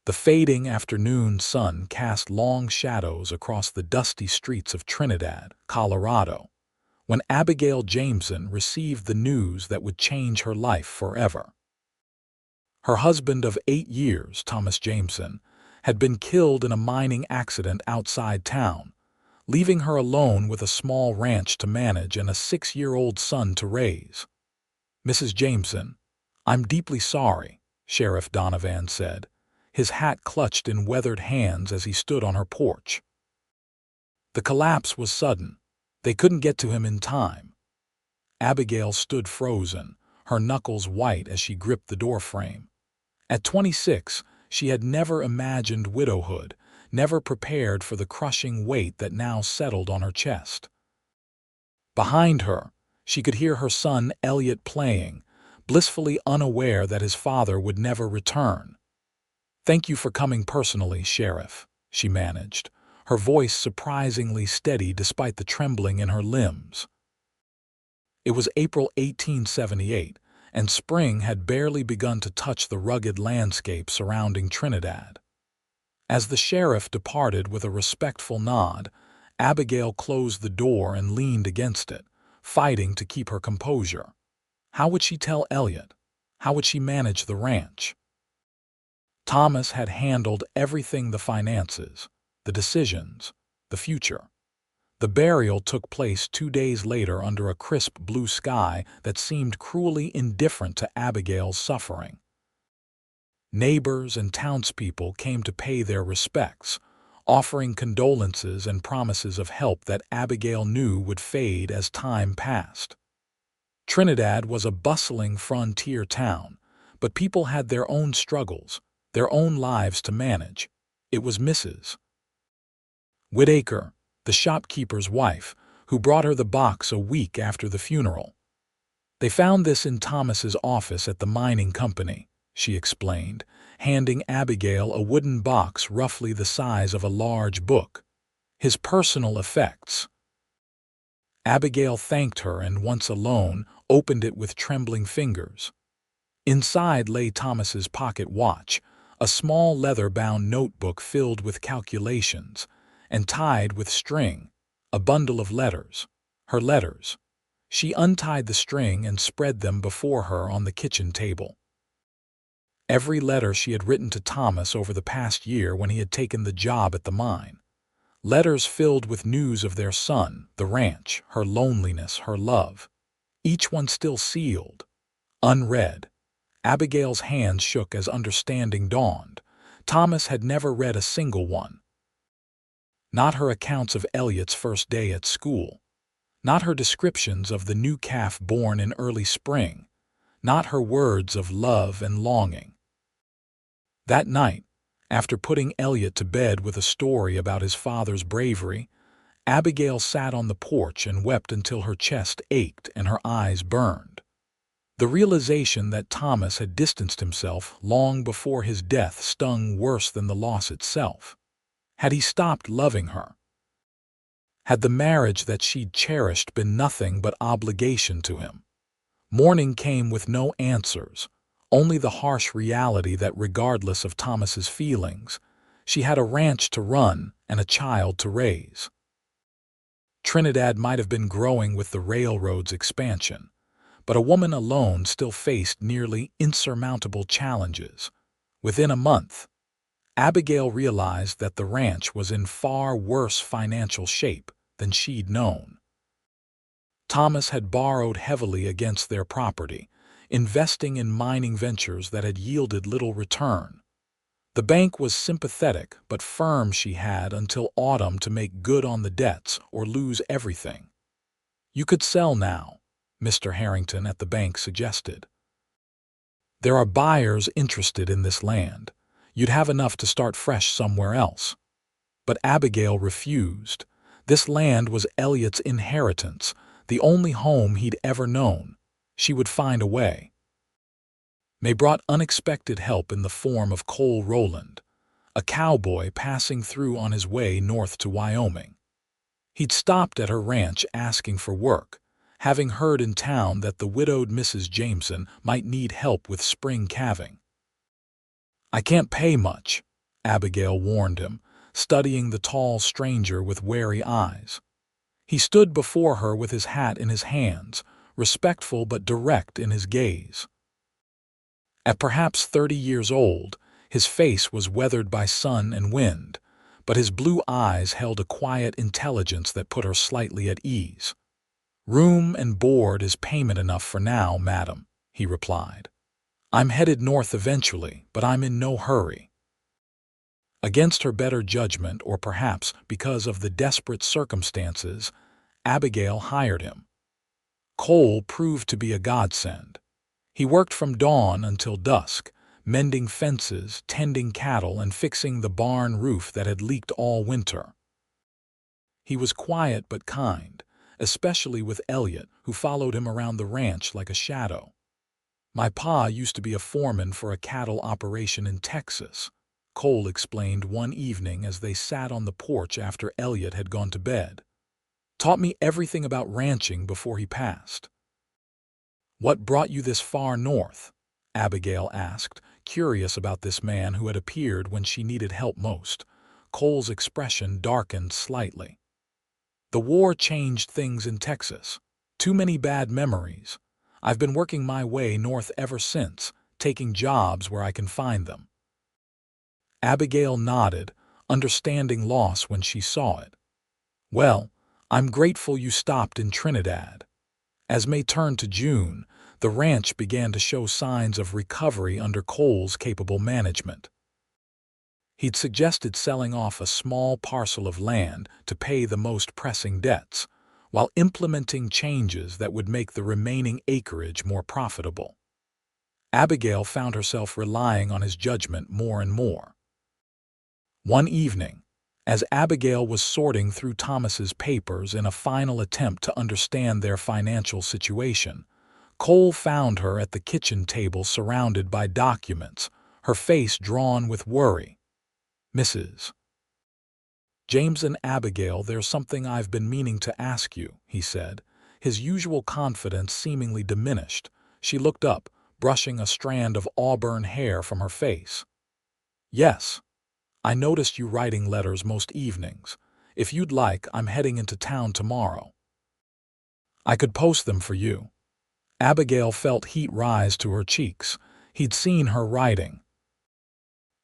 The fading afternoon sun cast long shadows across the dusty streets of Trinidad, Colorado, when Abigail Jameson received the news that would change her life forever. Her husband of 8 years, Thomas Jameson, had been killed in a mining accident outside town, leaving her alone with a small ranch to manage and a 6-year-old son to raise. "Mrs. Jameson, I'm deeply sorry," Sheriff Donovan said, his hat clutched in weathered hands as he stood on her porch. The collapse was sudden. They couldn't get to him in time. Abigail stood frozen, her knuckles white as she gripped the doorframe. At 26, she had never imagined widowhood, never prepared for the crushing weight that now settled on her chest. Behind her, she could hear her son Elliot playing, blissfully unaware that his father would never return. "Thank you for coming personally, Sheriff," she managed, her voice surprisingly steady despite the trembling in her limbs. It was April 1878, and spring had barely begun to touch the rugged landscape surrounding Trinidad. As the sheriff departed with a respectful nod, Abigail closed the door and leaned against it, fighting to keep her composure. How would she tell Elliot? How would she manage the ranch? Thomas had handled everything: the finances, the decisions, the future. The burial took place 2 days later under a crisp blue sky that seemed cruelly indifferent to Abigail's suffering. Neighbors and townspeople came to pay their respects, offering condolences and promises of help that Abigail knew would fade as time passed. Trinidad was a bustling frontier town, but people had their own struggles, their own lives to manage. It was Mrs. Whitaker, the shopkeeper's wife, who brought her the box a week after the funeral. "They found this in Thomas's office at the mining company," she explained, handing Abigail a wooden box roughly the size of a large book. "His personal effects." Abigail thanked her and, once alone, opened it with trembling fingers. Inside lay Thomas's pocket watch, a small leather-bound notebook filled with calculations, and tied with string, a bundle of letters, her letters. She untied the string and spread them before her on the kitchen table. Every letter she had written to Thomas over the past year when he had taken the job at the mine. Letters filled with news of their son, the ranch, her loneliness, her love. Each one still sealed, unread. Abigail's hands shook as understanding dawned. Thomas had never read a single one. Not her accounts of Elliot's first day at school. Not her descriptions of the new calf born in early spring. Not her words of love and longing. That night, after putting Elliot to bed with a story about his father's bravery, Abigail sat on the porch and wept until her chest ached and her eyes burned. The realization that Thomas had distanced himself long before his death stung worse than the loss itself. Had he stopped loving her? Had the marriage that she'd cherished been nothing but obligation to him? Morning came with no answers, only the harsh reality that regardless of Thomas's feelings, she had a ranch to run and a child to raise. Trinidad might have been growing with the railroad's expansion, but a woman alone still faced nearly insurmountable challenges. Within a month, Abigail realized that the ranch was in far worse financial shape than she'd known. Thomas had borrowed heavily against their property, investing in mining ventures that had yielded little return. The bank was sympathetic but firm. She had until autumn to make good on the debts or lose everything. "You could sell now," Mr. Harrington at the bank suggested. "There are buyers interested in this land. You'd have enough to start fresh somewhere else." But Abigail refused. This land was Elliot's inheritance, the only home he'd ever known. She would find a way. May brought unexpected help in the form of Cole Rowland, a cowboy passing through on his way north to Wyoming. He'd stopped at her ranch asking for work, having heard in town that the widowed Mrs. Jameson might need help with spring calving. "I can't pay much," Abigail warned him, studying the tall stranger with wary eyes. He stood before her with his hat in his hands, respectful but direct in his gaze. At perhaps 30 years old, his face was weathered by sun and wind, but his blue eyes held a quiet intelligence that put her slightly at ease. "Room and board is payment enough for now, madam," he replied. "I'm headed north eventually, but I'm in no hurry." Against her better judgment, or perhaps because of the desperate circumstances, Abigail hired him. Cole proved to be a godsend. He worked from dawn until dusk, mending fences, tending cattle, and fixing the barn roof that had leaked all winter. He was quiet but kind, especially with Elliot, who followed him around the ranch like a shadow. "My pa used to be a foreman for a cattle operation in Texas," Cole explained one evening as they sat on the porch after Elliot had gone to bed. "Taught me everything about ranching before he passed." "What brought you this far north?" Abigail asked, curious about this man who had appeared when she needed help most. Cole's expression darkened slightly. "The war changed things in Texas. Too many bad memories. I've been working my way north ever since, taking jobs where I can find them." Abigail nodded, understanding loss when she saw it. "Well, I'm grateful you stopped in Trinidad." As May turned to June, the ranch began to show signs of recovery under Cole's capable management. He'd suggested selling off a small parcel of land to pay the most pressing debts, while implementing changes that would make the remaining acreage more profitable. Abigail found herself relying on his judgment more and more. One evening, as Abigail was sorting through Thomas's papers in a final attempt to understand their financial situation, Cole found her at the kitchen table surrounded by documents, her face drawn with worry. "Mrs. Jameson, Abigail, there's something I've been meaning to ask you," he said, his usual confidence seemingly diminished. She looked up, brushing a strand of auburn hair from her face. "Yes. I noticed you writing letters most evenings. If you'd like, I'm heading into town tomorrow. I could post them for you." Abigail felt heat rise to her cheeks. He'd seen her writing.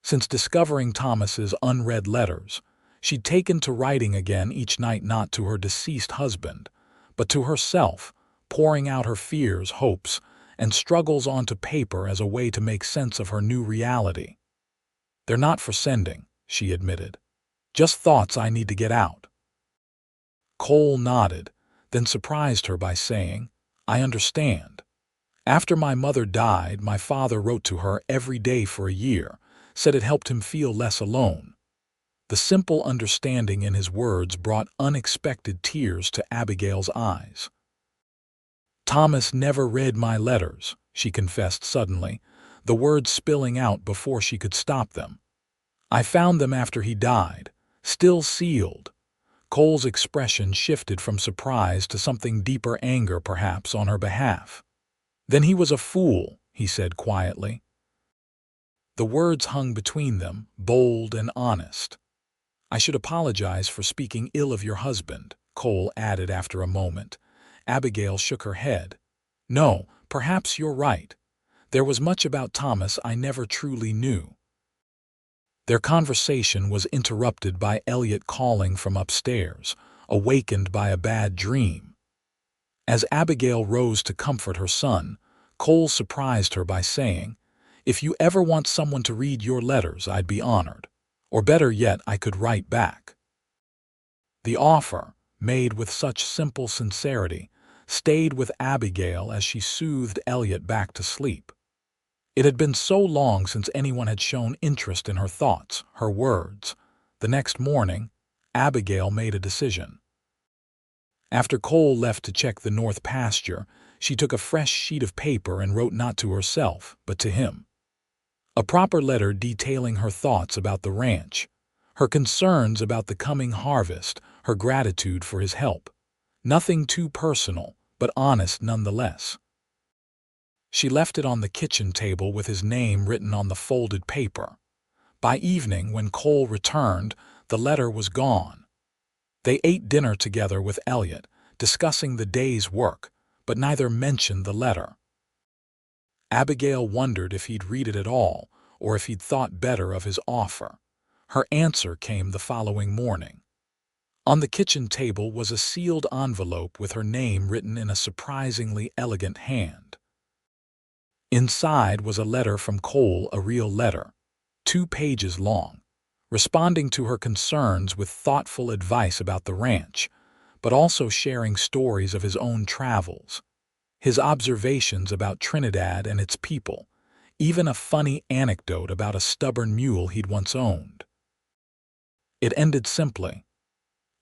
Since discovering Thomas's unread letters, she'd taken to writing again each night, not to her deceased husband, but to herself, pouring out her fears, hopes, and struggles onto paper as a way to make sense of her new reality. "They're not for sending," she admitted. "Just thoughts I need to get out." Cole nodded, then surprised her by saying, "I understand. After my mother died, my father wrote to her every day for a year, said it helped him feel less alone." The simple understanding in his words brought unexpected tears to Abigail's eyes. "Thomas never read my letters," she confessed suddenly, the words spilling out before she could stop them. "I found them after he died, still sealed." Cole's expression shifted from surprise to something deeper, anger perhaps, on her behalf. "Then he was a fool," he said quietly. The words hung between them, bold and honest. "I should apologize for speaking ill of your husband," Cole added after a moment. Abigail shook her head. "No, perhaps you're right. There was much about Thomas I never truly knew." Their conversation was interrupted by Elliot calling from upstairs, awakened by a bad dream. As Abigail rose to comfort her son, Cole surprised her by saying, "If you ever want someone to read your letters, I'd be honored. Or better yet, I could write back." The offer, made with such simple sincerity, stayed with Abigail as she soothed Elliot back to sleep. It had been so long since anyone had shown interest in her thoughts, her words. The next morning, Abigail made a decision. After Cole left to check the north pasture, she took a fresh sheet of paper and wrote not to herself, but to him. A proper letter detailing her thoughts about the ranch, her concerns about the coming harvest, her gratitude for his help. Nothing too personal, but honest nonetheless. She left it on the kitchen table with his name written on the folded paper. By evening, when Cole returned, the letter was gone. They ate dinner together with Elliot, discussing the day's work, but neither mentioned the letter. Abigail wondered if he'd read it at all, or if he'd thought better of his offer. Her answer came the following morning. On the kitchen table was a sealed envelope with her name written in a surprisingly elegant hand. Inside was a letter from Cole, a real letter, 2 pages long, responding to her concerns with thoughtful advice about the ranch, but also sharing stories of his own travels, his observations about Trinidad and its people, even a funny anecdote about a stubborn mule he'd once owned. It ended simply,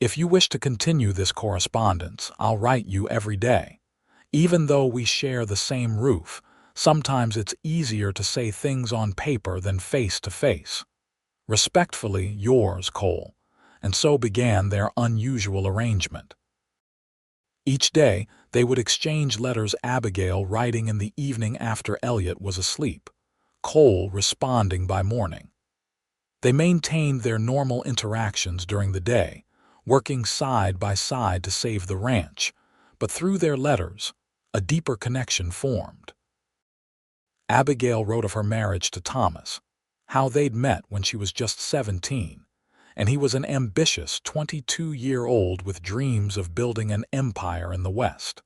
"If you wish to continue this correspondence, I'll write you every day. Even though we share the same roof, sometimes it's easier to say things on paper than face to face. Respectfully, yours, Cole." And so began their unusual arrangement. Each day, they would exchange letters, Abigail writing in the evening after Elliot was asleep, Cole responding by morning. They maintained their normal interactions during the day, working side by side to save the ranch, but through their letters, a deeper connection formed. Abigail wrote of her marriage to Thomas, how they'd met when she was just 17, and he was an ambitious 22-year-old with dreams of building an empire in the West.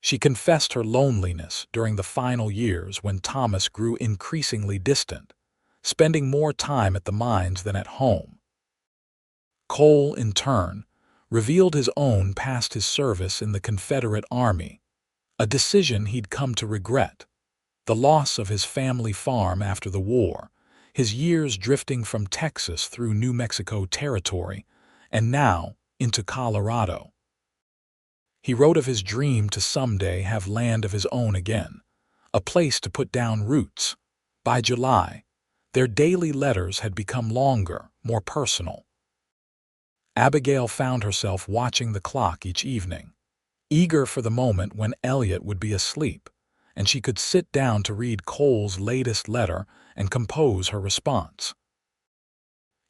She confessed her loneliness during the final years when Thomas grew increasingly distant, spending more time at the mines than at home. Cole, in turn, revealed his own past his service in the Confederate Army, a decision he'd come to regret, the loss of his family farm after the war, his years drifting from Texas through New Mexico territory, and now into Colorado. He wrote of his dream to someday have land of his own again, a place to put down roots. By July, their daily letters had become longer, more personal. Abigail found herself watching the clock each evening, eager for the moment when Elliot would be asleep, and she could sit down to read Cole's latest letter and compose her response.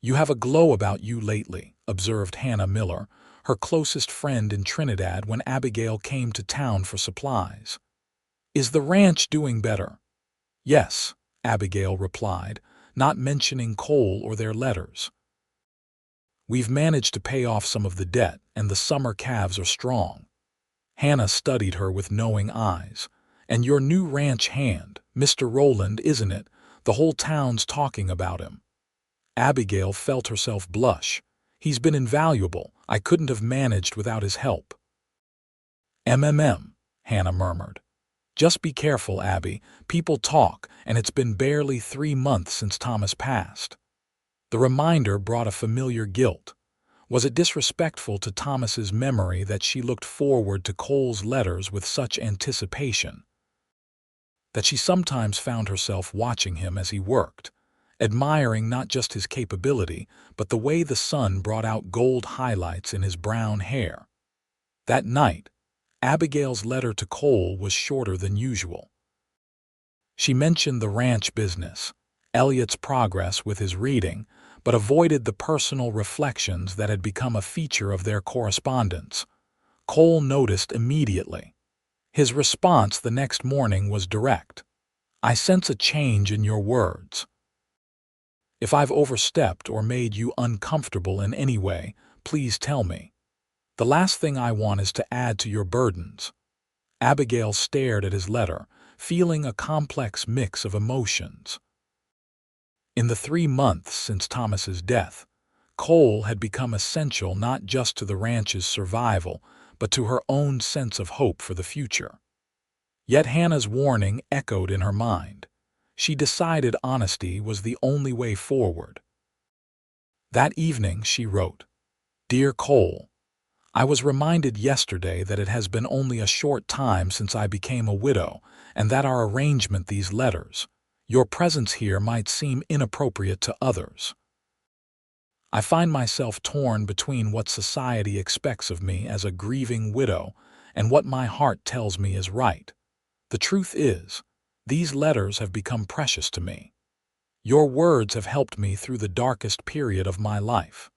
"You have a glow about you lately," observed Hannah Miller, her closest friend in Trinidad, when Abigail came to town for supplies. "Is the ranch doing better?" "Yes," Abigail replied, not mentioning Cole or their letters. "We've managed to pay off some of the debt, and the summer calves are strong." Hannah studied her with knowing eyes. "And your new ranch hand, Mr. Rowland, isn't it? The whole town's talking about him." Abigail felt herself blush. "He's been invaluable. I couldn't have managed without his help." Hannah murmured. "Just be careful, Abby. People talk, and it's been barely 3 months since Thomas passed." The reminder brought a familiar guilt. Was it disrespectful to Thomas's memory that she looked forward to Cole's letters with such anticipation? That she sometimes found herself watching him as he worked, admiring not just his capability, but the way the sun brought out gold highlights in his brown hair. That night, Abigail's letter to Cole was shorter than usual. She mentioned the ranch business, Elliot's progress with his reading, but avoided the personal reflections that had become a feature of their correspondence. Cole noticed immediately. His response the next morning was direct. "I sense a change in your words. If I've overstepped or made you uncomfortable in any way, please tell me. The last thing I want is to add to your burdens." Abigail stared at his letter, feeling a complex mix of emotions. In the 3 months since Thomas's death, Cole had become essential not just to the ranch's survival, but to her own sense of hope for the future. Yet Hannah's warning echoed in her mind. She decided honesty was the only way forward. That evening she wrote, "Dear Cole, I was reminded yesterday that it has been only a short time since I became a widow, and that our arrangement, these letters, your presence here might seem inappropriate to others. I find myself torn between what society expects of me as a grieving widow and what my heart tells me is right. The truth is, these letters have become precious to me. Your words have helped me through the darkest period of my life.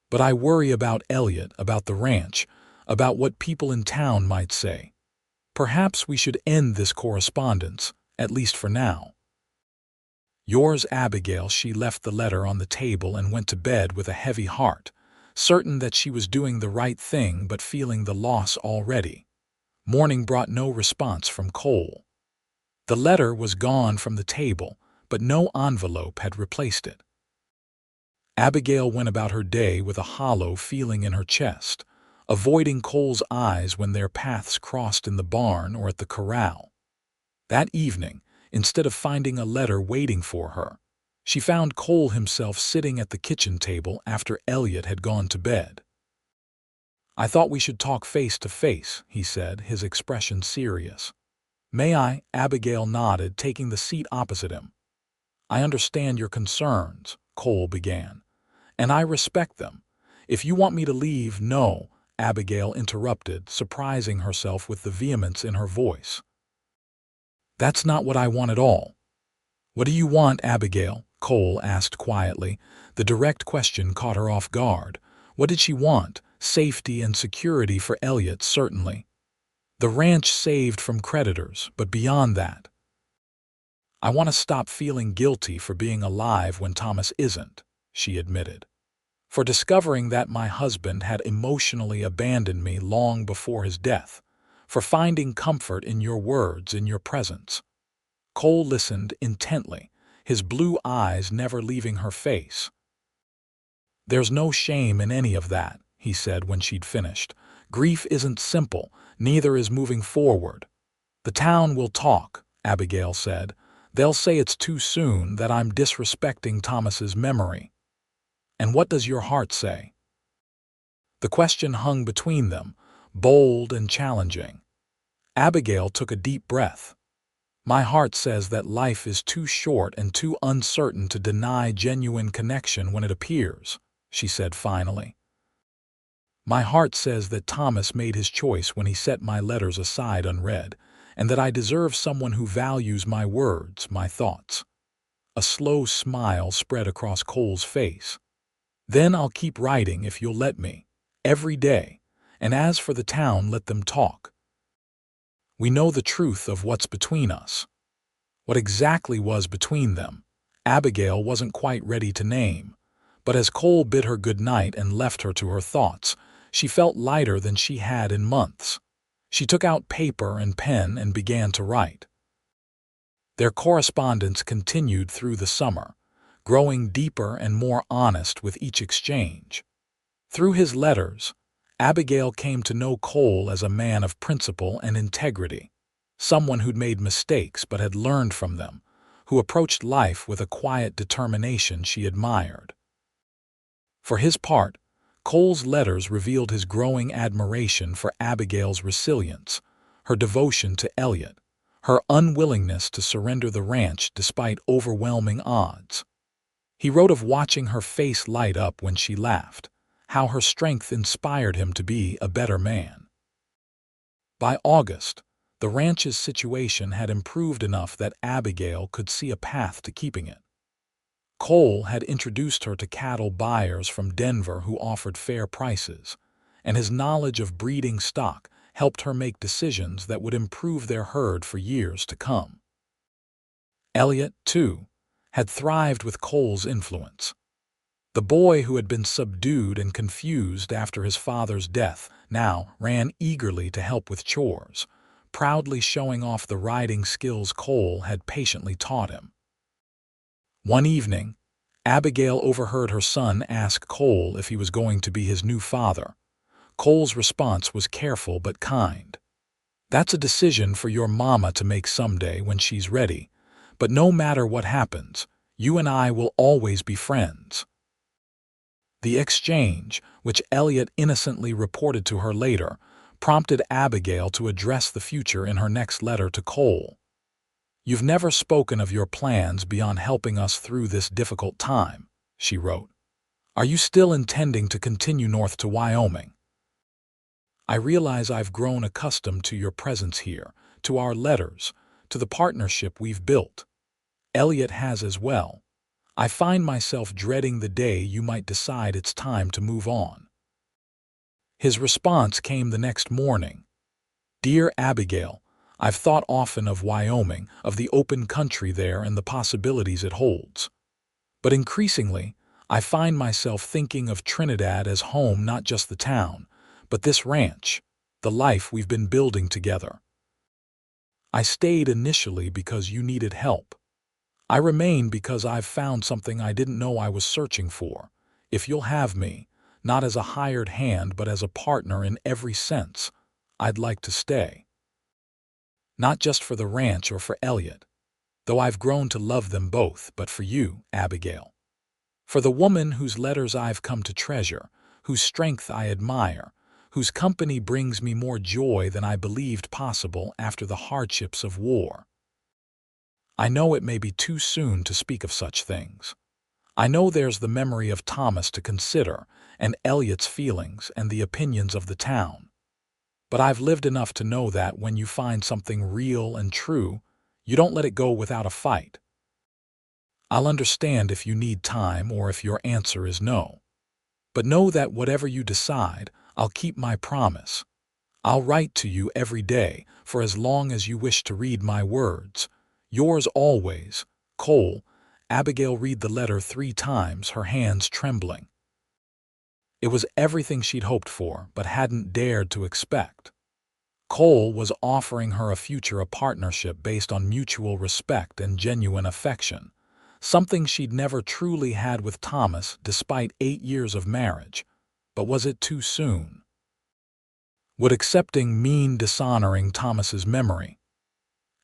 But I worry about Elliot, about the ranch, about what people in town might say. Perhaps we should end this correspondence, at least for now. Yours, Abigail. She left the letter on the table and went to bed with a heavy heart, certain that she was doing the right thing but feeling the loss already. Morning brought no response from Cole. The letter was gone from the table, but no envelope had replaced it. Abigail went about her day with a hollow feeling in her chest, avoiding Cole's eyes when their paths crossed in the barn or at the corral. That evening, instead of finding a letter waiting for her, she found Cole himself sitting at the kitchen table after Elliot had gone to bed. "I thought we should talk face to face," he said, his expression serious. "May I?" Abigail nodded, taking the seat opposite him. "I understand your concerns," Cole began, "and I respect them. If you want me to leave—" "No," Abigail interrupted, surprising herself with the vehemence in her voice. "That's not what I want at all." "What do you want, Abigail?" Cole asked quietly. The direct question caught her off guard. What did she want? Safety and security for Elliot, certainly. The ranch saved from creditors, but beyond that. "I want to stop feeling guilty for being alive when Thomas isn't," she admitted. "For discovering that my husband had emotionally abandoned me long before his death. For finding comfort in your words, in your presence." Cole listened intently, his blue eyes never leaving her face. "There's no shame in any of that," he said when she'd finished. "Grief isn't simple, neither is moving forward." "The town will talk," Abigail said. "They'll say it's too soon, that I'm disrespecting Thomas's memory." "And what does your heart say?" The question hung between them, bold and challenging. Abigail took a deep breath. "My heart says that life is too short and too uncertain to deny genuine connection when it appears," she said finally. "My heart says that Thomas made his choice when he set my letters aside unread, and that I deserve someone who values my words, my thoughts." A slow smile spread across Cole's face. "Then I'll keep writing if you'll let me, every day, and as for the town, let them talk. We know the truth of what's between us." What exactly was between them, Abigail wasn't quite ready to name, but as Cole bid her good night and left her to her thoughts, she felt lighter than she had in months. She took out paper and pen and began to write. Their correspondence continued through the summer, growing deeper and more honest with each exchange. Through his letters, Abigail came to know Cole as a man of principle and integrity, someone who'd made mistakes but had learned from them, who approached life with a quiet determination she admired. For his part, Cole's letters revealed his growing admiration for Abigail's resilience, her devotion to Elliot, her unwillingness to surrender the ranch despite overwhelming odds. He wrote of watching her face light up when she laughed, how her strength inspired him to be a better man. By August, the ranch's situation had improved enough that Abigail could see a path to keeping it. Cole had introduced her to cattle buyers from Denver who offered fair prices, and his knowledge of breeding stock helped her make decisions that would improve their herd for years to come. Elliot, too, had thrived with Cole's influence. The boy who had been subdued and confused after his father's death now ran eagerly to help with chores, proudly showing off the riding skills Cole had patiently taught him. One evening, Abigail overheard her son ask Cole if he was going to be his new father. Cole's response was careful but kind. "That's a decision for your mama to make someday when she's ready, but no matter what happens, you and I will always be friends." The exchange, which Elliot innocently reported to her later, prompted Abigail to address the future in her next letter to Cole. "You've never spoken of your plans beyond helping us through this difficult time," she wrote. "Are you still intending to continue north to Wyoming? I realize I've grown accustomed to your presence here, to our letters, to the partnership we've built. Elliot has as well. I find myself dreading the day you might decide it's time to move on." His response came the next morning. "Dear Abigail, I've thought often of Wyoming, of the open country there and the possibilities it holds. But increasingly, I find myself thinking of Trinidad as home, not just the town, but this ranch, the life we've been building together. I stayed initially because you needed help. I remain because I've found something I didn't know I was searching for. If you'll have me, not as a hired hand but as a partner in every sense, I'd like to stay. Not just for the ranch or for Elliot, though I've grown to love them both, but for you, Abigail. For the woman whose letters I've come to treasure, whose strength I admire, whose company brings me more joy than I believed possible after the hardships of war. I know it may be too soon to speak of such things. I know there's the memory of Thomas to consider, and Elliot's feelings and the opinions of the town. But I've lived enough to know that when you find something real and true, you don't let it go without a fight. I'll understand if you need time or if your answer is no. But know that whatever you decide, I'll keep my promise. I'll write to you every day for as long as you wish to read my words. Yours always, Cole." Abigail read the letter 3 times, her hands trembling. It was everything she'd hoped for, but hadn't dared to expect. Cole was offering her a future, a partnership based on mutual respect and genuine affection, something she'd never truly had with Thomas despite 8 years of marriage. But was it too soon? Would accepting mean dishonoring Thomas's memory?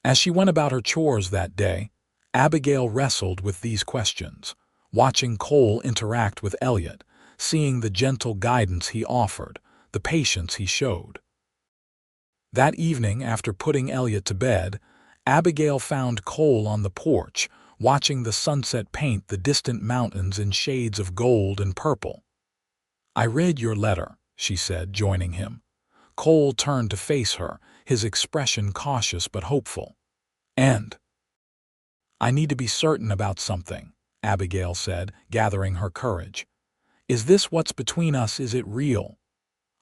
As she went about her chores that day, Abigail wrestled with these questions, watching Cole interact with Elliot, seeing the gentle guidance he offered, the patience he showed. That evening, after putting Elliot to bed, Abigail found Cole on the porch, watching the sunset paint the distant mountains in shades of gold and purple. "I read your letter," she said, joining him. Cole turned to face her, his expression cautious but hopeful. "And I need to be certain about something," Abigail said, gathering her courage. "Is this what's between us? Is it real?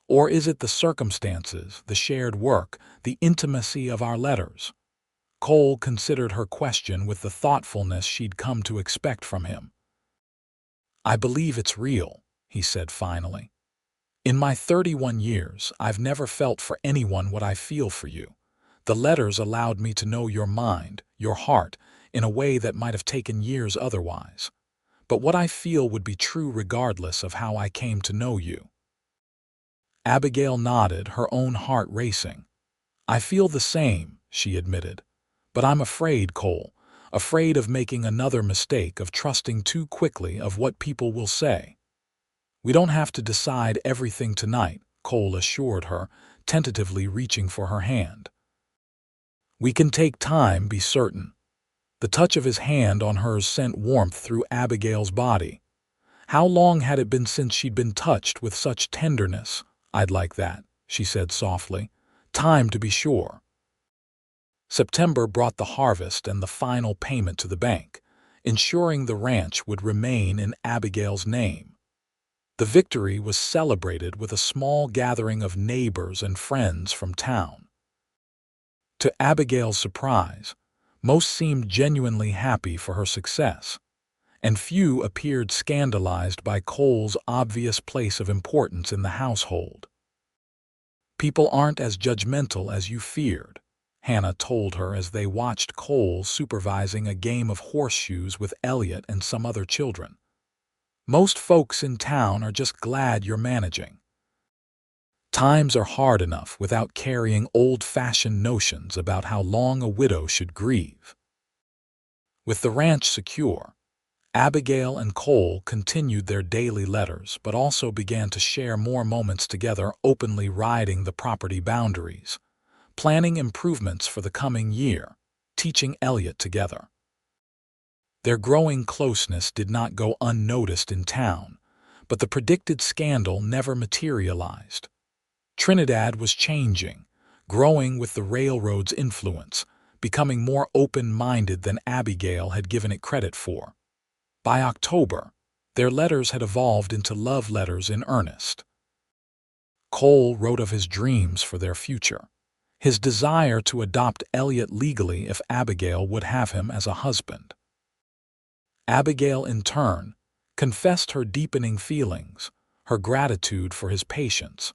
Or is it the circumstances, the shared work, the intimacy of our letters?" Cole considered her question with the thoughtfulness she'd come to expect from him. "I believe it's real," he said finally. "In my 31 years, I've never felt for anyone what I feel for you. The letters allowed me to know your mind, your heart, in a way that might have taken years otherwise. But what I feel would be true regardless of how I came to know you." Abigail nodded, her own heart racing. "I feel the same," she admitted. "But I'm afraid, Cole, afraid of making another mistake, of trusting too quickly, of what people will say." "We don't have to decide everything tonight," Cole assured her, tentatively reaching for her hand. "We can take time, be certain." The touch of his hand on hers sent warmth through Abigail's body. How long had it been since she'd been touched with such tenderness? "I'd like that," she said softly. "Time to be sure." September brought the harvest and the final payment to the bank, ensuring the ranch would remain in Abigail's name. The victory was celebrated with a small gathering of neighbors and friends from town. To Abigail's surprise, most seemed genuinely happy for her success, and few appeared scandalized by Cole's obvious place of importance in the household. "People aren't as judgmental as you feared," Hannah told her as they watched Cole supervising a game of horseshoes with Elliot and some other children. "Most folks in town are just glad you're managing. Times are hard enough without carrying old-fashioned notions about how long a widow should grieve." With the ranch secure, Abigail and Cole continued their daily letters but also began to share more moments together, openly riding the property boundaries, planning improvements for the coming year, teaching Elliot together. Their growing closeness did not go unnoticed in town, but the predicted scandal never materialized. Trinidad was changing, growing with the railroad's influence, becoming more open-minded than Abigail had given it credit for. By October, their letters had evolved into love letters in earnest. Cole wrote of his dreams for their future, his desire to adopt Elliot legally if Abigail would have him as a husband. Abigail, in turn, confessed her deepening feelings, her gratitude for his patience,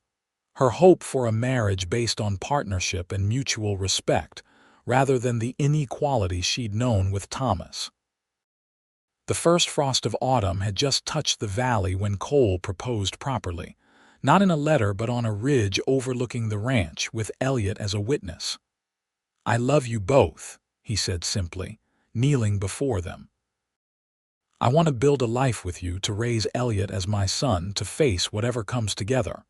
her hope for a marriage based on partnership and mutual respect rather than the inequality she'd known with Thomas. The first frost of autumn had just touched the valley when Cole proposed properly, not in a letter but on a ridge overlooking the ranch with Elliot as a witness. "I love you both," he said simply, kneeling before them. "I want to build a life with you, to raise Elliot as my son, to face whatever comes together."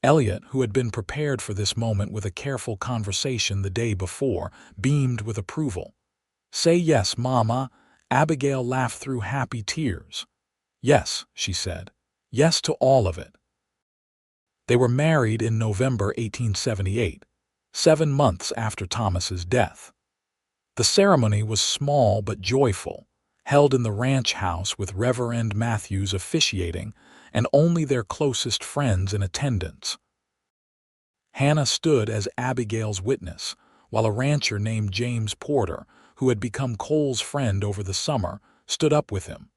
Elliot, who had been prepared for this moment with a careful conversation the day before, beamed with approval. "Say yes, Mama." Abigail laughed through happy tears. "Yes," she said. "Yes to all of it." They were married in November 1878, 7 months after Thomas's death. The ceremony was small but joyful, held in the ranch house with Reverend Matthews officiating and only their closest friends in attendance. Hannah stood as Abigail's witness, while a rancher named James Porter, who had become Cole's friend over the summer, stood up with him.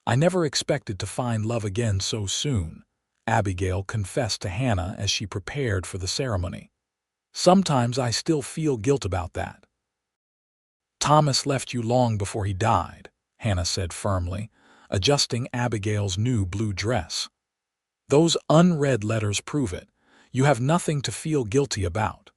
"I never expected to find love again so soon," Abigail confessed to Hannah as she prepared for the ceremony. "Sometimes I still feel guilt about that." "Thomas left you long before he died," Hannah said firmly, adjusting Abigail's new blue dress. "Those unread letters prove it. You have nothing to feel guilty about."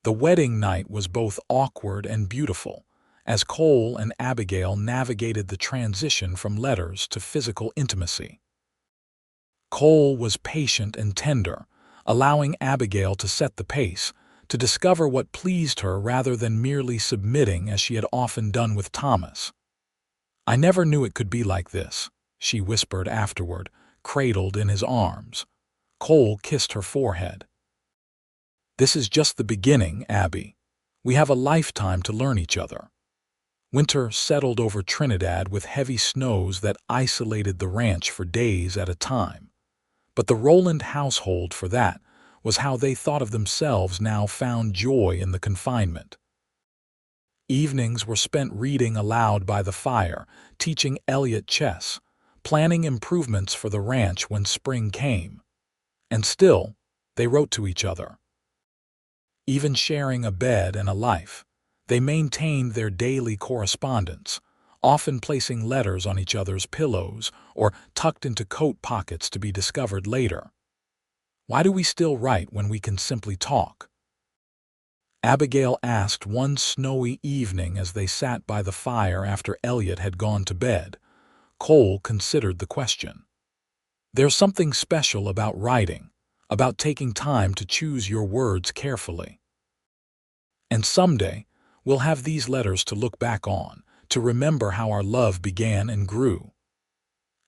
The wedding night was both awkward and beautiful, as Cole and Abigail navigated the transition from letters to physical intimacy. Cole was patient and tender, allowing Abigail to set the pace, to discover what pleased her rather than merely submitting as she had often done with Thomas. "I never knew it could be like this," she whispered afterward, cradled in his arms. Cole kissed her forehead. "This is just the beginning, Abby. We have a lifetime to learn each other." Winter settled over Trinidad with heavy snows that isolated the ranch for days at a time. But the Rowland household, for that, was how they thought of themselves now, found joy in the confinement. Evenings were spent reading aloud by the fire, teaching Elliot chess, planning improvements for the ranch when spring came. And still, they wrote to each other. Even sharing a bed and a life, they maintained their daily correspondence, often placing letters on each other's pillows or tucked into coat pockets to be discovered later. "Why do we still write when we can simply talk?" Abigail asked one snowy evening as they sat by the fire after Elliot had gone to bed. Cole considered the question. "There's something special about writing, about taking time to choose your words carefully. And someday, we'll have these letters to look back on, to remember how our love began and grew."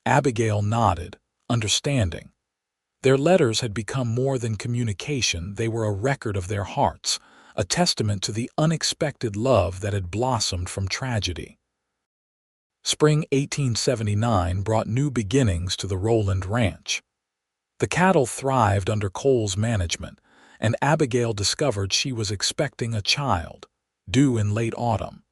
Abigail nodded, understanding. Their letters had become more than communication. They were a record of their hearts, a testament to the unexpected love that had blossomed from tragedy. Spring 1879 brought new beginnings to the Rowland Ranch. The cattle thrived under Cole's management, and Abigail discovered she was expecting a child, due in late autumn.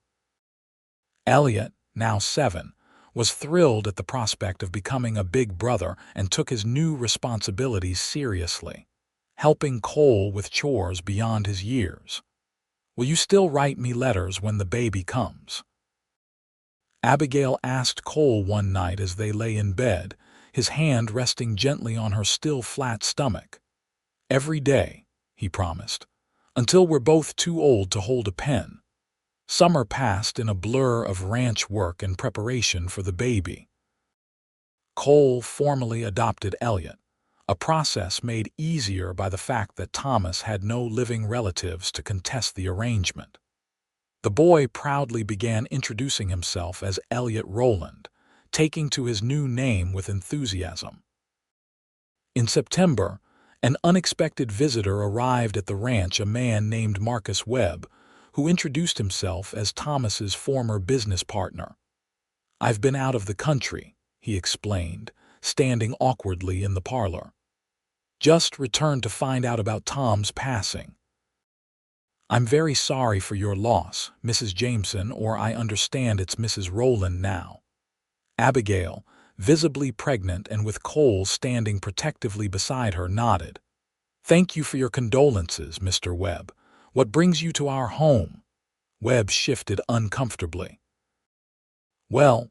Elliot, now 7, was thrilled at the prospect of becoming a big brother and took his new responsibilities seriously, helping Cole with chores beyond his years. "Will you still write me letters when the baby comes?" Abigail asked Cole one night as they lay in bed, his hand resting gently on her still flat stomach. "Every day," he promised, "until we're both too old to hold a pen." Summer passed in a blur of ranch work and preparation for the baby. Cole formally adopted Elliot, a process made easier by the fact that Thomas had no living relatives to contest the arrangement. The boy proudly began introducing himself as Elliot Rowland, taking to his new name with enthusiasm. In September, an unexpected visitor arrived at the ranch, a man named Marcus Webb, who introduced himself as Thomas's former business partner. "I've been out of the country," he explained, standing awkwardly in the parlor. "Just returned to find out about Tom's passing." "I'm very sorry for your loss, Mrs. Jameson, or I understand it's Mrs. Rowland now." Abigail, visibly pregnant and with Cole standing protectively beside her, nodded. "Thank you for your condolences, Mr. Webb. What brings you to our home?" Webb shifted uncomfortably. "Well,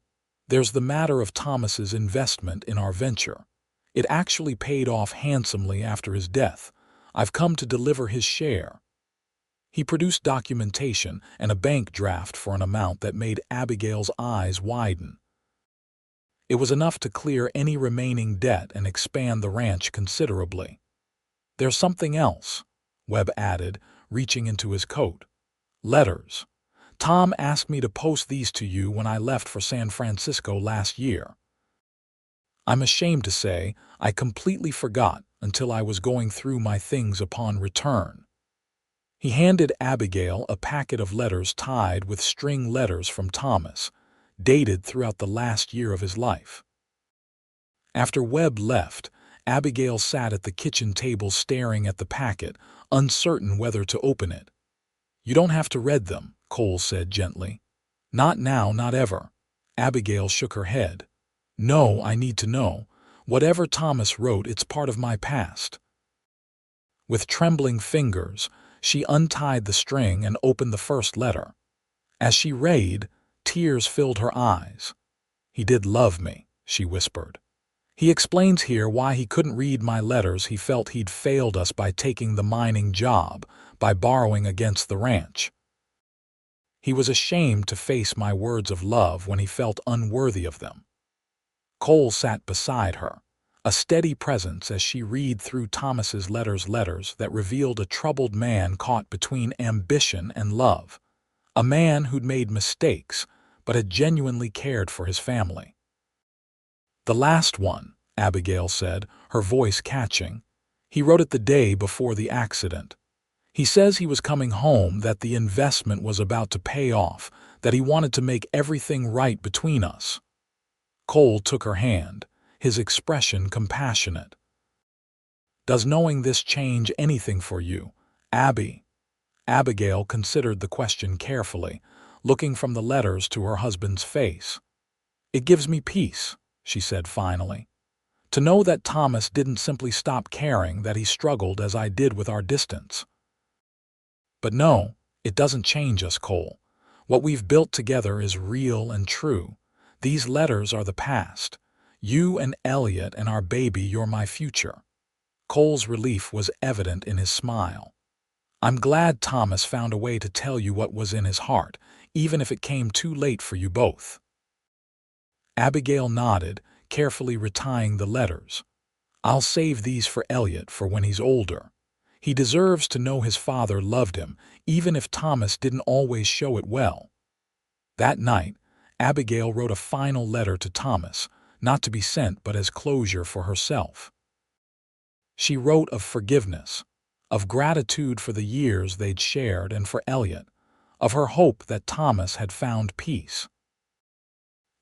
there's the matter of Thomas's investment in our venture. It actually paid off handsomely after his death. I've come to deliver his share." He produced documentation and a bank draft for an amount that made Abigail's eyes widen. It was enough to clear any remaining debt and expand the ranch considerably. "There's something else," Webb added, reaching into his coat. "Letters. Tom asked me to post these to you when I left for San Francisco last year. I'm ashamed to say I completely forgot until I was going through my things upon return." He handed Abigail a packet of letters tied with string letters from Thomas, dated throughout the last year of his life. After Webb left, Abigail sat at the kitchen table staring at the packet, uncertain whether to open it. "You don't have to read them," Cole said gently. "Not now, not ever." Abigail shook her head. "No, I need to know. Whatever Thomas wrote, it's part of my past." With trembling fingers, she untied the string and opened the first letter. As she read, tears filled her eyes. "He did love me," she whispered. "He explains here why he couldn't read my letters. He felt he'd failed us by taking the mining job, by borrowing against the ranch. He was ashamed to face my words of love when he felt unworthy of them." Cole sat beside her, a steady presence as she read through Thomas's letters that revealed a troubled man caught between ambition and love, a man who'd made mistakes but had genuinely cared for his family. "The last one," Abigail said, her voice catching. "He wrote it the day before the accident. He says he was coming home, that the investment was about to pay off, that he wanted to make everything right between us." Cole took her hand, his expression compassionate. "Does knowing this change anything for you, Abby?" Abigail considered the question carefully, looking from the letters to her husband's face. "It gives me peace," she said finally. "To know that Thomas didn't simply stop caring, that he struggled as I did with our distance." "But no, it doesn't change us, Cole. What we've built together is real and true. These letters are the past. You and Elliot and our baby, you're my future." Cole's relief was evident in his smile. "I'm glad Thomas found a way to tell you what was in his heart, even if it came too late for you both." Abigail nodded, carefully retying the letters. "I'll save these for Elliot for when he's older. He deserves to know his father loved him, even if Thomas didn't always show it well." That night, Abigail wrote a final letter to Thomas, not to be sent but as closure for herself. She wrote of forgiveness, of gratitude for the years they'd shared and for Elliot, of her hope that Thomas had found peace.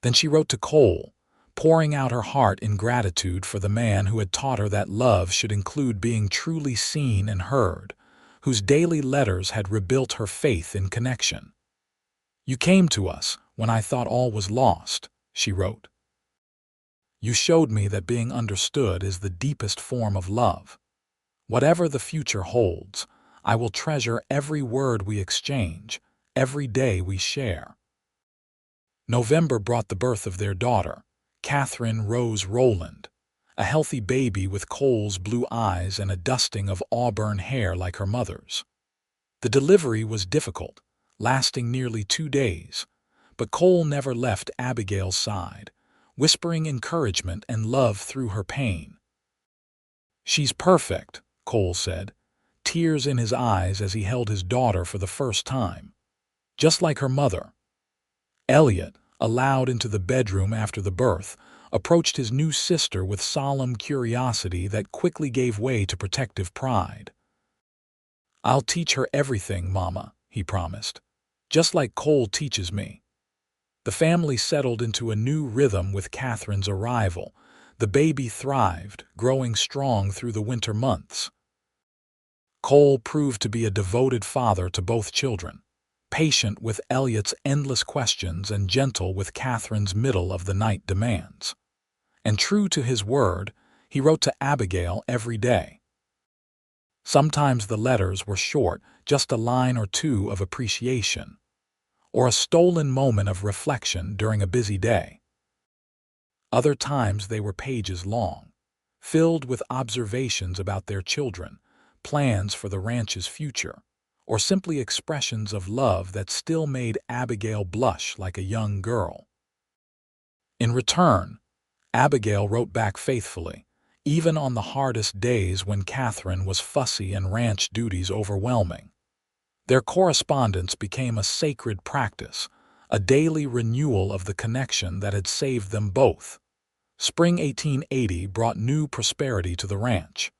Then she wrote to Cole, pouring out her heart in gratitude for the man who had taught her that love should include being truly seen and heard, whose daily letters had rebuilt her faith in connection. "You came to us when I thought all was lost," she wrote. "You showed me that being understood is the deepest form of love. Whatever the future holds, I will treasure every word we exchange, every day we share." November brought the birth of their daughter, Catherine Rose Rowland, a healthy baby with Cole's blue eyes and a dusting of auburn hair like her mother's. The delivery was difficult, lasting nearly 2 days, but Cole never left Abigail's side, whispering encouragement and love through her pain. "She's perfect," Cole said, tears in his eyes as he held his daughter for the first time. "Just like her mother." Elliot, allowed into the bedroom after the birth, approached his new sister with solemn curiosity that quickly gave way to protective pride. "I'll teach her everything, Mama," he promised. "Just like Cole teaches me." The family settled into a new rhythm with Catherine's arrival. The baby thrived, growing strong through the winter months. Cole proved to be a devoted father to both children, patient with Elliot's endless questions and gentle with Catherine's middle-of-the-night demands. And true to his word, he wrote to Abigail every day. Sometimes the letters were short, just a line or two of appreciation, or a stolen moment of reflection during a busy day. Other times they were pages long, filled with observations about their children, plans for the ranch's future, or simply expressions of love that still made Abigail blush like a young girl. In return, Abigail wrote back faithfully, even on the hardest days when Catherine was fussy and ranch duties overwhelming. Their correspondence became a sacred practice, a daily renewal of the connection that had saved them both. Spring 1880 brought new prosperity to the ranch.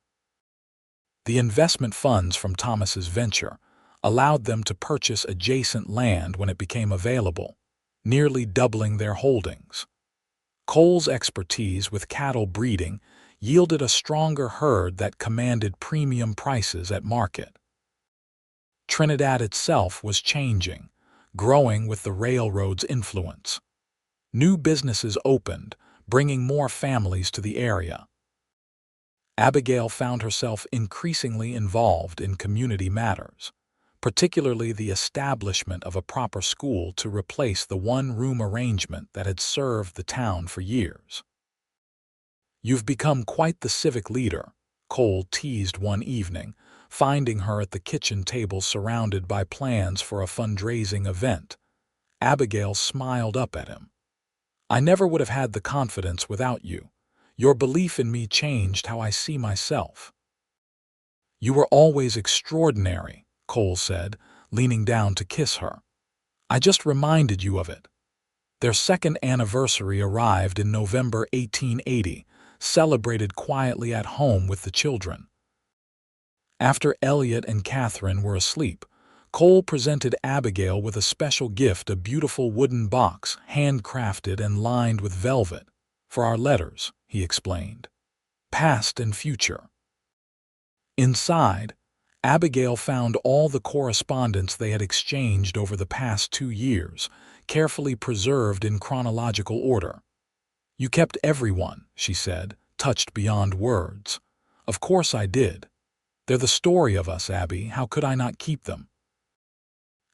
The investment funds from Thomas's venture allowed them to purchase adjacent land when it became available, nearly doubling their holdings. Cole's expertise with cattle breeding yielded a stronger herd that commanded premium prices at market. Trinidad itself was changing, growing with the railroad's influence. New businesses opened, bringing more families to the area. Abigail found herself increasingly involved in community matters, particularly the establishment of a proper school to replace the one-room arrangement that had served the town for years. "You've become quite the civic leader," Cole teased one evening, finding her at the kitchen table surrounded by plans for a fundraising event. Abigail smiled up at him. "I never would have had the confidence without you. Your belief in me changed how I see myself." "You were always extraordinary," Cole said, leaning down to kiss her. "I just reminded you of it." Their second anniversary arrived in November 1880, celebrated quietly at home with the children. After Elliot and Catherine were asleep, Cole presented Abigail with a special gift, a beautiful wooden box, handcrafted and lined with velvet. "For our letters," he explained. "Past and future." Inside, Abigail found all the correspondence they had exchanged over the past 2 years, carefully preserved in chronological order. "You kept everyone," she said, touched beyond words. "Of course I did. They're the story of us, Abby. How could I not keep them?"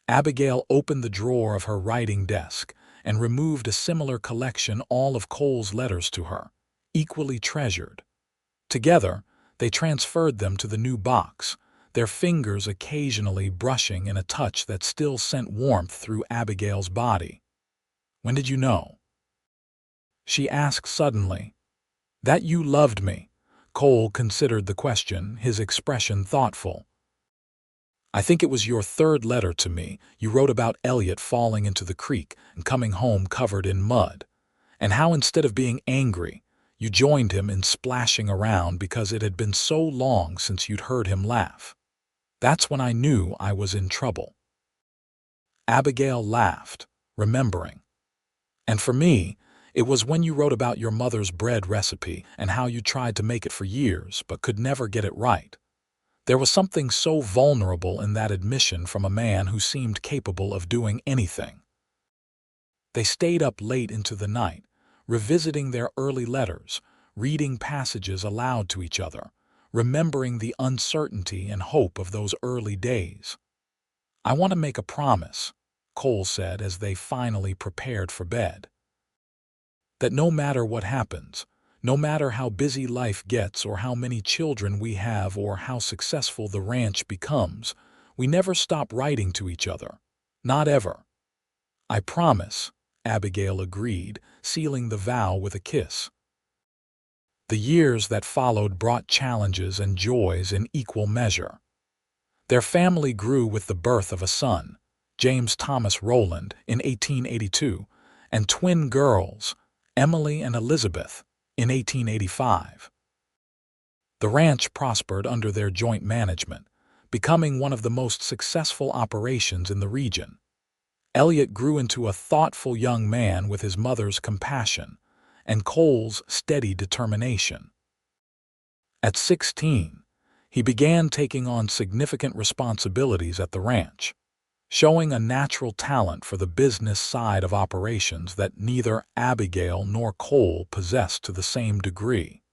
Abigail opened the drawer of her writing desk and removed a similar collection, all of Cole's letters to her, equally treasured. Together, they transferred them to the new box, their fingers occasionally brushing in a touch that still sent warmth through Abigail's body. "When did you know?" she asked suddenly. "That you loved me?" Cole considered the question, his expression thoughtful. "I think it was your third letter to me. You wrote about Elliot falling into the creek and coming home covered in mud, and how instead of being angry, you joined him in splashing around because it had been so long since you'd heard him laugh. That's when I knew I was in trouble." Abigail laughed, remembering. "And for me, it was when you wrote about your mother's bread recipe and how you tried to make it for years but could never get it right. There was something so vulnerable in that admission from a man who seemed capable of doing anything." They stayed up late into the night, revisiting their early letters, reading passages aloud to each other, remembering the uncertainty and hope of those early days. "I want to make a promise," Cole said as they finally prepared for bed. "That no matter what happens, no matter how busy life gets or how many children we have or how successful the ranch becomes, we never stop writing to each other. Not ever." "I promise," Abigail agreed, sealing the vow with a kiss. The years that followed brought challenges and joys in equal measure. Their family grew with the birth of a son, James Thomas Rowland, in 1882, and twin girls, Emily and Elizabeth, in 1885. The ranch prospered under their joint management, becoming one of the most successful operations in the region. Elliot grew into a thoughtful young man with his mother's compassion and Cole's steady determination. At 16, he began taking on significant responsibilities at the ranch, showing a natural talent for the business side of operations that neither Abigail nor Cole possessed to the same degree.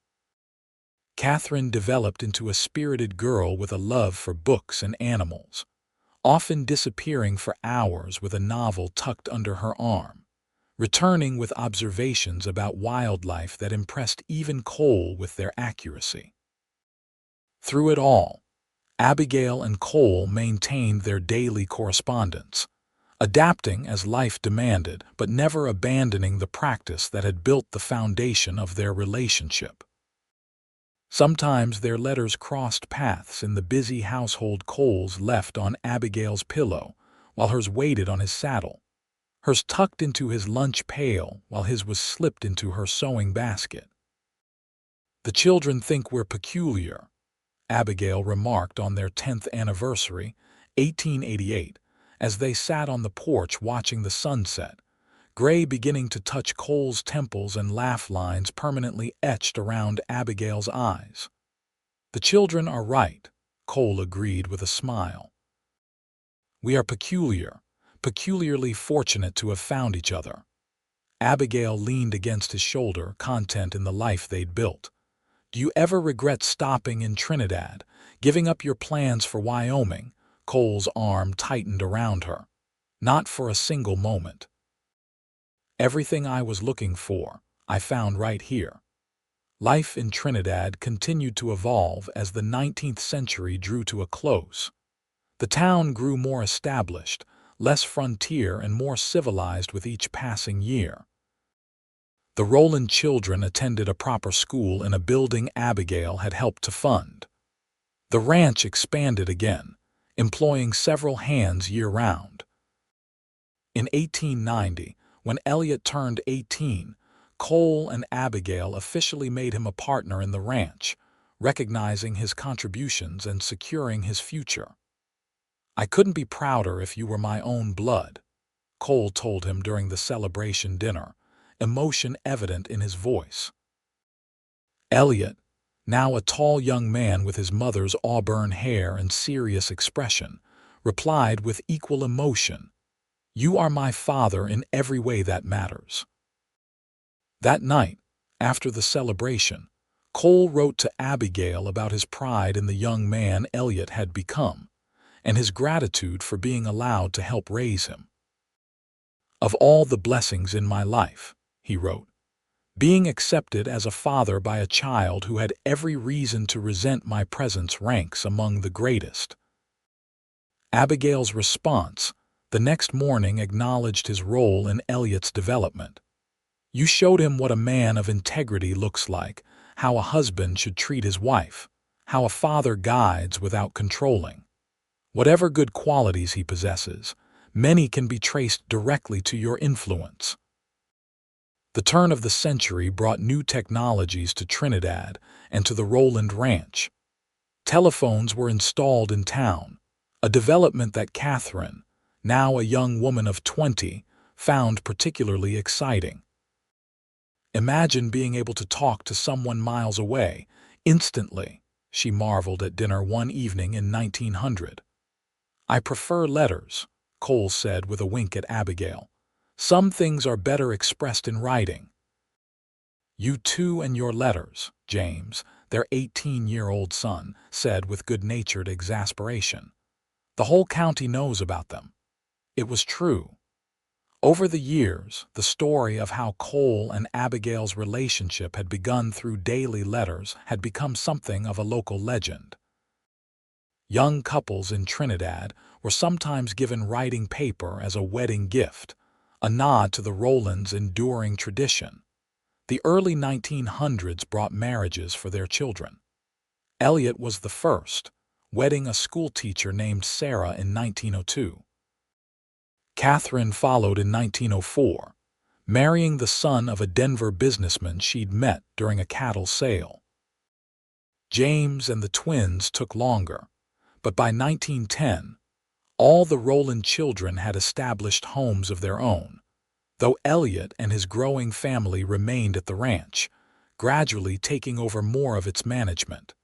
Catherine developed into a spirited girl with a love for books and animals, often disappearing for hours with a novel tucked under her arm, returning with observations about wildlife that impressed even Cole with their accuracy. Through it all, Abigail and Cole maintained their daily correspondence, adapting as life demanded but never abandoning the practice that had built the foundation of their relationship. Sometimes their letters crossed paths in the busy household. Cole's left on Abigail's pillow, while hers waited on his saddle, hers tucked into his lunch pail while his was slipped into her sewing basket. "The children think we're peculiar," Abigail remarked on their 10th anniversary, 1888, as they sat on the porch watching the sunset, gray beginning to touch Cole's temples and laugh lines permanently etched around Abigail's eyes. "The children are right," Cole agreed with a smile. "We are peculiar, peculiarly fortunate to have found each other." Abigail leaned against his shoulder, content in the life they'd built. "Do you ever regret stopping in Trinidad, giving up your plans for Wyoming?" Cole's arm tightened around her. "Not for a single moment. Everything I was looking for, I found right here." Life in Trinidad continued to evolve as the 19th century drew to a close. The town grew more established, less frontier and more civilized with each passing year. The Rowland children attended a proper school in a building Abigail had helped to fund. The ranch expanded again, employing several hands year-round. In 1890, when Elliot turned 18, Cole and Abigail officially made him a partner in the ranch, recognizing his contributions and securing his future. "I couldn't be prouder if you were my own blood," Cole told him during the celebration dinner, emotion evident in his voice. Elliot, now a tall young man with his mother's auburn hair and serious expression, replied with equal emotion, "You are my father in every way that matters." That night, after the celebration, Cole wrote to Abigail about his pride in the young man Elliot had become, and his gratitude for being allowed to help raise him. "Of all the blessings in my life," he wrote, "being accepted as a father by a child who had every reason to resent my presence ranks among the greatest." Abigail's response the next morning acknowledged his role in Elliot's development. "You showed him what a man of integrity looks like, how a husband should treat his wife, how a father guides without controlling. Whatever good qualities he possesses, many can be traced directly to your influence." The turn of the century brought new technologies to Trinidad and to the Rowland Ranch. Telephones were installed in town, a development that Catherine, now a young woman of 20, found particularly exciting. "Imagine being able to talk to someone miles away, instantly," she marveled at dinner one evening in 1900. "I prefer letters," Cole said with a wink at Abigail. "Some things are better expressed in writing." "You too and your letters," James, their 18-year-old son, said with good-natured exasperation. "The whole county knows about them." It was true. Over the years, the story of how Cole and Abigail's relationship had begun through daily letters had become something of a local legend. Young couples in Trinidad were sometimes given writing paper as a wedding gift, a nod to the Rowlands' enduring tradition. The early 1900s brought marriages for their children. Elliot was the first, wedding a schoolteacher named Sarah in 1902. Catherine followed in 1904, marrying the son of a Denver businessman she'd met during a cattle sale. James and the twins took longer, But by 1910, all the Rowland children had established homes of their own, though Elliot and his growing family remained at the ranch, gradually taking over more of its management.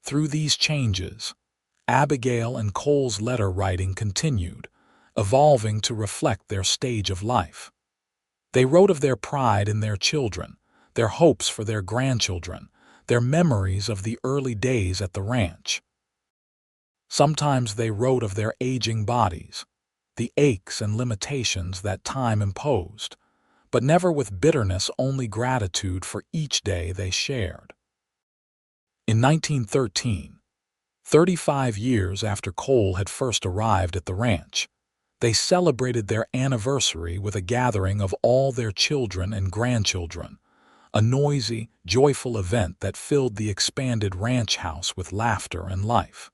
Through these changes, Abigail and Cole's letter writing continued, evolving to reflect their stage of life. They wrote of their pride in their children, their hopes for their grandchildren, their memories of the early days at the ranch. Sometimes they wrote of their aging bodies, the aches and limitations that time imposed, but never with bitterness, only gratitude for each day they shared. In 1913, 35 years after Cole had first arrived at the ranch, they celebrated their anniversary with a gathering of all their children and grandchildren, a noisy, joyful event that filled the expanded ranch house with laughter and life.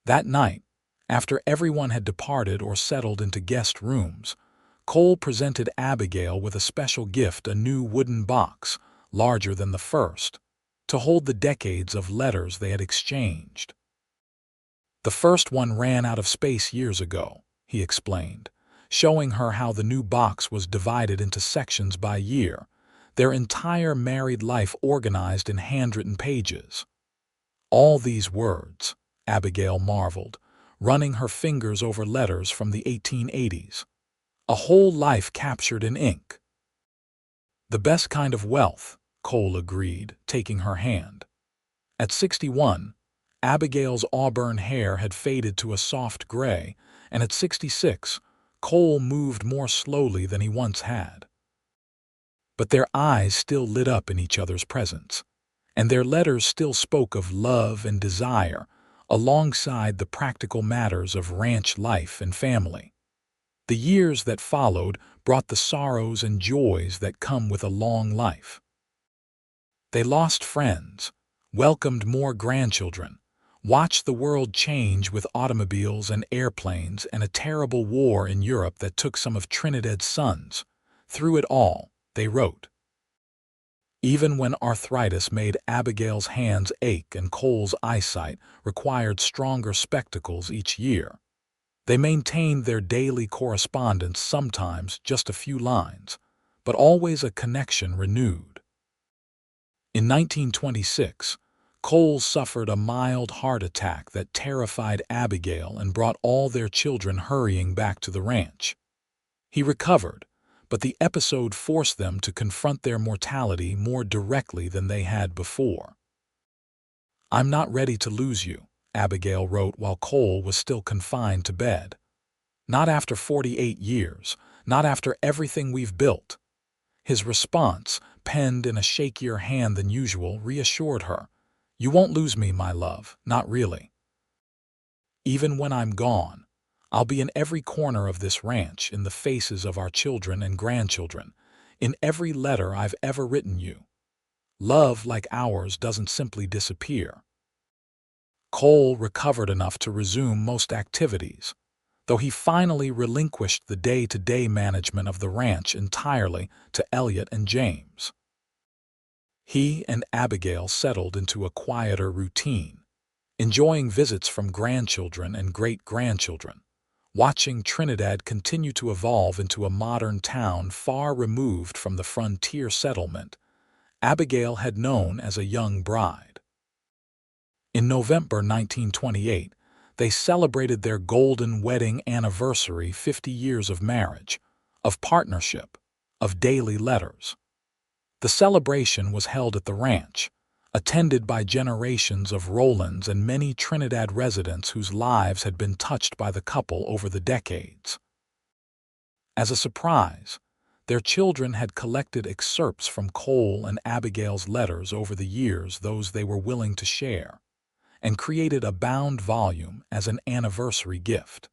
That night, after everyone had departed or settled into guest rooms, Cole presented Abigail with a special gift, a new wooden box, larger than the first, to hold the decades of letters they had exchanged. "The first one ran out of space years ago," he explained, showing her how the new box was divided into sections by year, their entire married life organized in handwritten pages. All these words, Abigail marveled, running her fingers over letters from the 1880s. A whole life captured in ink. "The best kind of wealth," Cole agreed, taking her hand. At 61, Abigail's auburn hair had faded to a soft gray, and at 66, Cole moved more slowly than he once had. But their eyes still lit up in each other's presence, and their letters still spoke of love and desire, alongside the practical matters of ranch life and family. The years that followed brought the sorrows and joys that come with a long life. They lost friends, welcomed more grandchildren, watched the world change with automobiles and airplanes and a terrible war in Europe that took some of Trinidad's sons. Through it all, they wrote. Even when arthritis made Abigail's hands ache and Cole's eyesight required stronger spectacles each year, they maintained their daily correspondence, sometimes just a few lines, but always a connection renewed. In 1926, Cole suffered a mild heart attack that terrified Abigail and brought all their children hurrying back to the ranch. He recovered, but the episode forced them to confront their mortality more directly than they had before. "I'm not ready to lose you," Abigail wrote while Cole was still confined to bed. "Not after 48 years, not after everything we've built." His response, penned in a shakier hand than usual, reassured her. "You won't lose me, my love, not really. Even when I'm gone, I'll be in every corner of this ranch, in the faces of our children and grandchildren, in every letter I've ever written you. Love like ours doesn't simply disappear." Cole recovered enough to resume most activities, though he finally relinquished the day-to-day management of the ranch entirely to Elliot and James. He and Abigail settled into a quieter routine, enjoying visits from grandchildren and great-grandchildren, watching Trinidad continue to evolve into a modern town far removed from the frontier settlement Abigail had known as a young bride. In November 1928, they celebrated their golden wedding anniversary, 50 years of marriage, of partnership, of daily letters. The celebration was held at the ranch, attended by generations of Rowlands and many Trinidad residents whose lives had been touched by the couple over the decades. As a surprise, their children had collected excerpts from Cole and Abigail's letters over the years, those they were willing to share, and created a bound volume as an anniversary gift.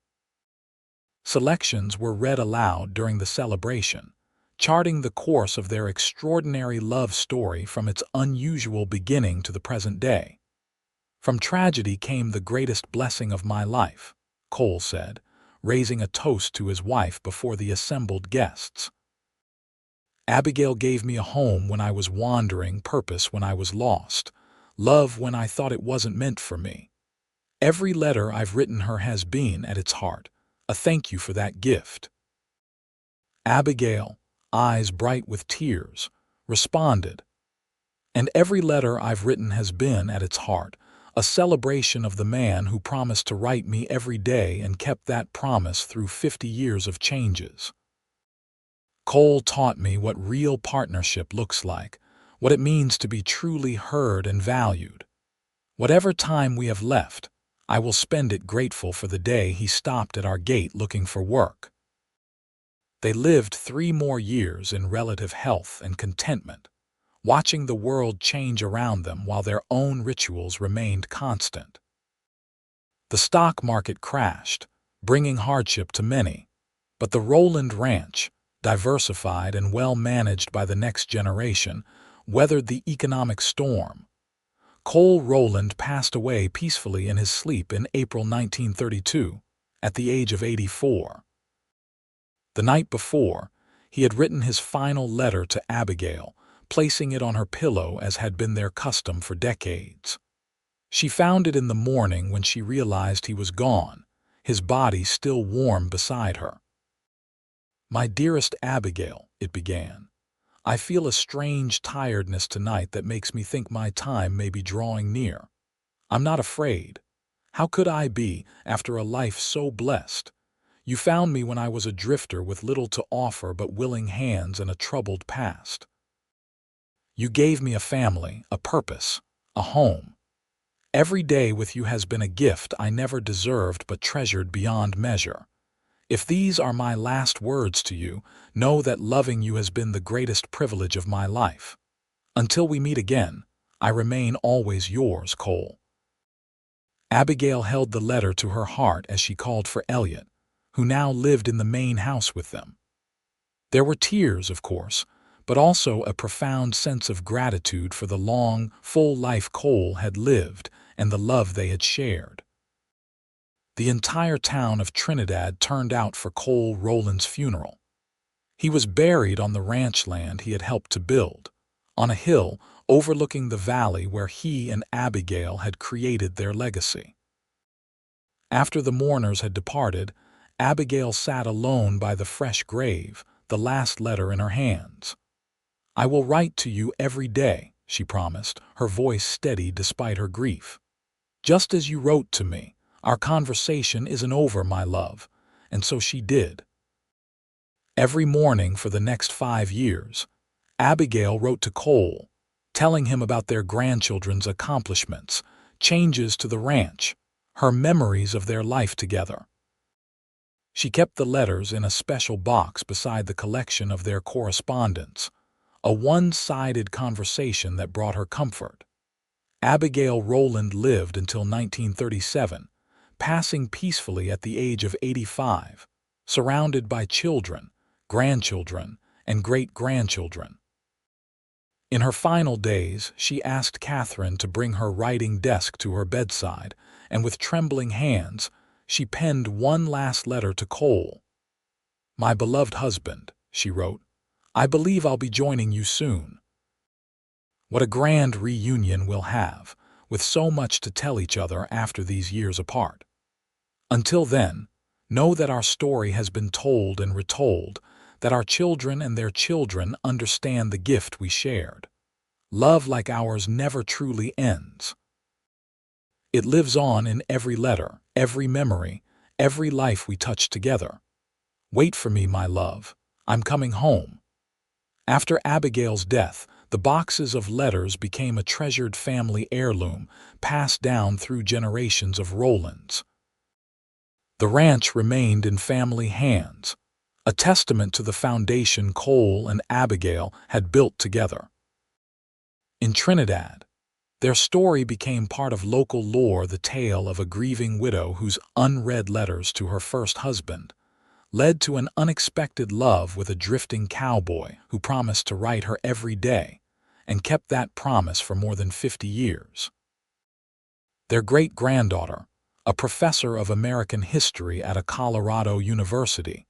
Selections were read aloud during the celebration, charting the course of their extraordinary love story from its unusual beginning to the present day. "From tragedy came the greatest blessing of my life," Cole said, raising a toast to his wife before the assembled guests. "Abigail gave me a home when I was wandering, purpose when I was lost, love when I thought it wasn't meant for me. Every letter I've written her has been, at its heart, a thank you for that gift." Abigail, eyes bright with tears, responded, "And every letter I've written has been, at its heart, a celebration of the man who promised to write me every day and kept that promise through 50 years of changes. Cole taught me what real partnership looks like, what it means to be truly heard and valued. Whatever time we have left, I will spend it grateful for the day he stopped at our gate looking for work." They lived 3 more years in relative health and contentment, watching the world change around them while their own rituals remained constant. The stock market crashed, bringing hardship to many, but the Rowland Ranch, diversified and well managed by the next generation, weathered the economic storm. Cole Rowland passed away peacefully in his sleep in April 1932, at the age of 84. The night before, he had written his final letter to Abigail, placing it on her pillow as had been their custom for decades. She found it in the morning when she realized he was gone, his body still warm beside her. "My dearest Abigail," it began, "I feel a strange tiredness tonight that makes me think my time may be drawing near. I'm not afraid. How could I be, after a life so blessed? You found me when I was a drifter with little to offer but willing hands and a troubled past. You gave me a family, a purpose, a home. Every day with you has been a gift I never deserved but treasured beyond measure. If these are my last words to you, know that loving you has been the greatest privilege of my life. Until we meet again, I remain always yours, Cole." Abigail held the letter to her heart as she called for Elliot, who now lived in the main house with them. There were tears, of course, but also a profound sense of gratitude for the long, full life Cole had lived and the love they had shared. The entire town of Trinidad turned out for Cole Rowland's funeral. He was buried on the ranch land he had helped to build, on a hill overlooking the valley where he and Abigail had created their legacy. After the mourners had departed, Abigail sat alone by the fresh grave, the last letter in her hands. "I will write to you every day," she promised, her voice steady despite her grief. "Just as you wrote to me. Our conversation isn't over, my love," and so she did. Every morning for the next 5 years, Abigail wrote to Cole, telling him about their grandchildren's accomplishments, changes to the ranch, her memories of their life together. She kept the letters in a special box beside the collection of their correspondence, a one-sided conversation that brought her comfort. Abigail Rowland lived until 1937, passing peacefully at the age of 85, surrounded by children, grandchildren, and great-grandchildren. In her final days, she asked Catherine to bring her writing desk to her bedside, and with trembling hands, she penned one last letter to Cole. "My beloved husband," she wrote, "I believe I'll be joining you soon. What a grand reunion we'll have, with so much to tell each other after these years apart. Until then, know that our story has been told and retold, that our children and their children understand the gift we shared. Love like ours never truly ends. It lives on in every letter, every memory, every life we touch together. Wait for me, my love. I'm coming home." After Abigail's death, the boxes of letters became a treasured family heirloom passed down through generations of Rowlands. The ranch remained in family hands, a testament to the foundation Cole and Abigail had built together. In Trinidad, their story became part of local lore, the tale of a grieving widow whose unread letters to her first husband led to an unexpected love with a drifting cowboy who promised to write her every day and kept that promise for more than 50 years. Their great-granddaughter, a professor of American history at a Colorado university,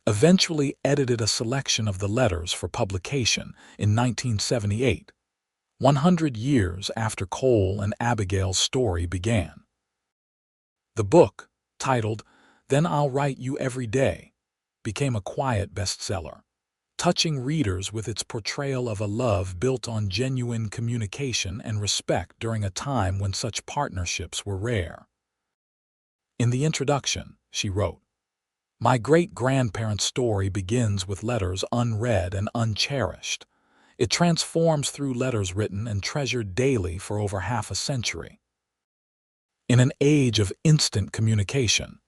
eventually edited a selection of the letters for publication in 1978, 100 years after Cole and Abigail's story began. The book, titled Then I'll Write You Every Day, became a quiet bestseller, touching readers with its portrayal of a love built on genuine communication and respect during a time when such partnerships were rare. In the introduction, she wrote, "My great-grandparents' story begins with letters unread and uncherished. It transforms through letters written and treasured daily for over half a century. In an age of instant communication,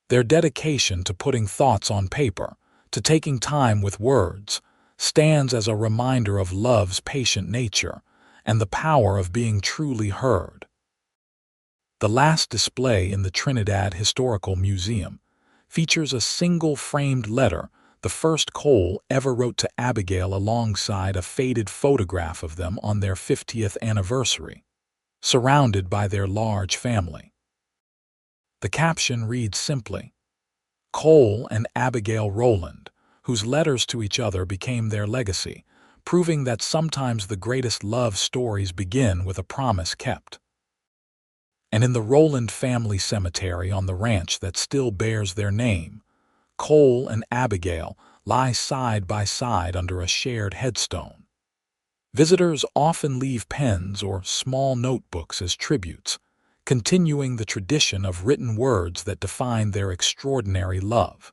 their dedication to putting thoughts on paper, to taking time with words, stands as a reminder of love's patient nature and the power of being truly heard." The last display in the Trinidad Historical Museum features a single framed letter the first Cole ever wrote to Abigail alongside a faded photograph of them on their 50th anniversary, surrounded by their large family. The caption reads simply, "Cole and Abigail Rowland, whose letters to each other became their legacy, proving that sometimes the greatest love stories begin with a promise kept." And in the Rowland family cemetery on the ranch that still bears their name, Cole and Abigail lie side by side under a shared headstone. Visitors often leave pens or small notebooks as tributes, continuing the tradition of written words that define their extraordinary love.